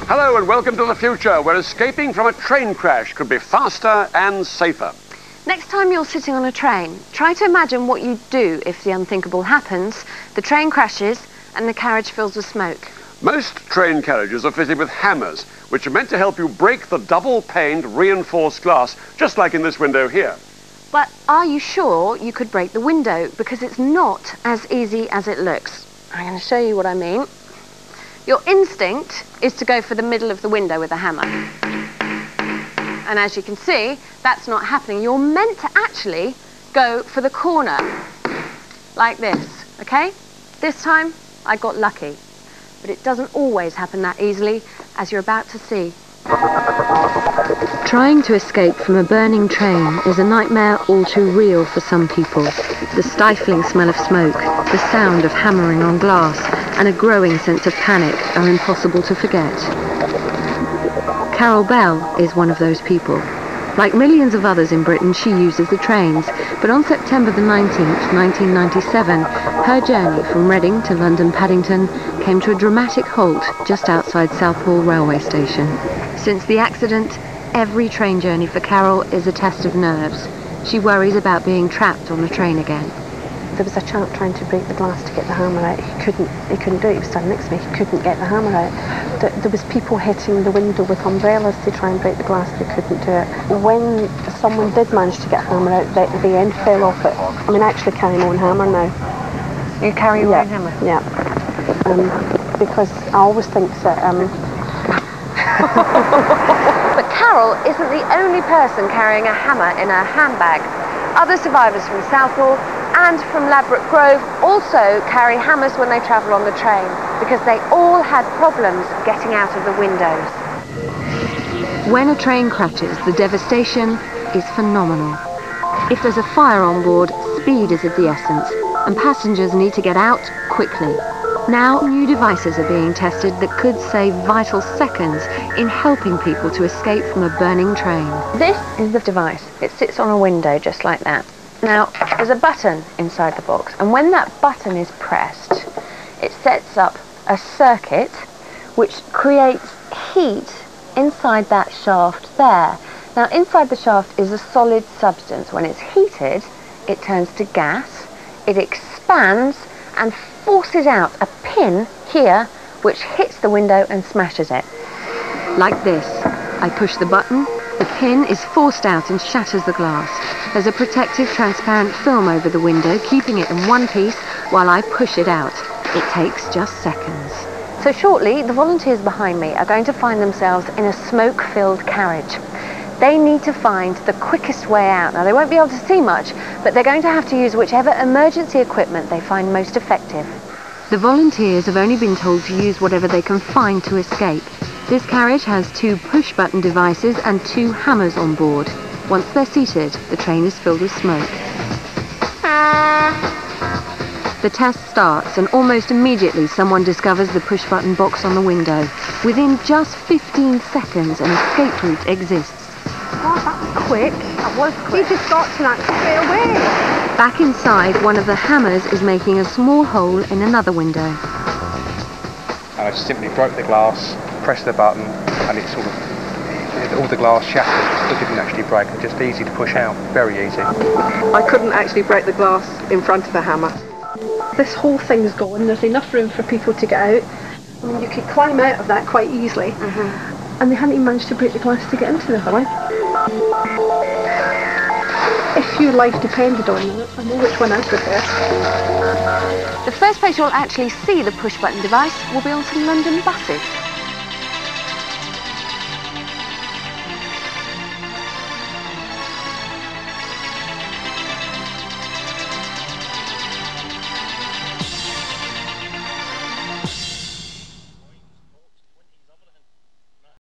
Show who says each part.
Speaker 1: Hello and welcome to the future, where escaping from a train crash could be faster and safer.
Speaker 2: Next time you're sitting on a train, try to imagine what you'd do if the unthinkable happens, the train crashes and the carriage fills with smoke.
Speaker 1: Most train carriages are fitted with hammers, which are meant to help you break the double-paned reinforced glass, just like in this window here.
Speaker 2: But are you sure you could break the window? Because it's not as easy as it looks. I'm going to show you what I mean. Your instinct is to go for the middle of the window with a hammer. And as you can see, that's not happening. You're meant to actually go for the corner, like this, okay? This time, I got lucky. But it doesn't always happen that easily, as you're about to see. Trying to escape from a burning train is a nightmare all too real for some people. The stifling smell of smoke, the sound of hammering on glass, and a growing sense of panic are impossible to forget. Carol Bell is one of those people. Like millions of others in Britain, she uses the trains, but on September the 19th, 1997, her journey from Reading to London Paddington came to a dramatic halt just outside Southall railway station. Since the accident, every train journey for Carol is a test of nerves. She worries about being trapped on the train again.
Speaker 3: There was a chap trying to break the glass to get the hammer out. He couldn't do it. He was standing next to me. He couldn't get the hammer out. There was people hitting the window with umbrellas to try and break the glass. They couldn't do it. When someone did manage to get a hammer out, the end fell off it. I mean, I actually carry my own hammer now.
Speaker 2: You carry your own hammer?
Speaker 3: Yeah. Because I always think that...
Speaker 2: But Carol isn't the only person carrying a hammer in her handbag. Other survivors from Southall and from Ladbroke Grove also carry hammers when they travel on the train, because they all had problems getting out of the windows. When a train crashes, the devastation is phenomenal. If there's a fire on board, speed is of the essence, and passengers need to get out quickly. Now, new devices are being tested that could save vital seconds in helping people to escape from a burning train. This is the device. It sits on a window just like that. Now, there's a button inside the box, and when that button is pressed, it sets up a circuit which creates heat inside that shaft there. Now, inside the shaft is a solid substance. When it's heated, it turns to gas, it expands and forces out a pin here which hits the window and smashes it. Like this. I push the button, the pin is forced out and shatters the glass. There's a protective transparent film over the window, keeping it in one piece while I push it out. It takes just seconds. So shortly, the volunteers behind me are going to find themselves in a smoke-filled carriage. They need to find the quickest way out. Now, they won't be able to see much, but they're going to have to use whichever emergency equipment they find most effective. The volunteers have only been told to use whatever they can find to escape. This carriage has 2 push-button devices and 2 hammers on board. Once they're seated, the train is filled with smoke. The test starts, and almost immediately someone discovers the push-button box on the window. Within just 15 seconds, an escape route exists.
Speaker 3: Oh, that was quick. That was quick. You just got to that straight away.
Speaker 2: Back inside, one of the hammers is making a small hole in another window.
Speaker 4: I just simply broke the glass, pressed the button, and it sort of, all the glass shattered. It didn't actually break. It's just easy to push out. Very easy.
Speaker 5: I couldn't actually break the glass in front of the hammer. This whole thing's gone. There's enough room for people to get out. I mean, you could climb out of that quite easily. And they hadn't even managed to break the glass to get into the villa. If your life depended on it, I know which one I prefer.
Speaker 2: The first place you'll actually see the push-button device will be on some London buses.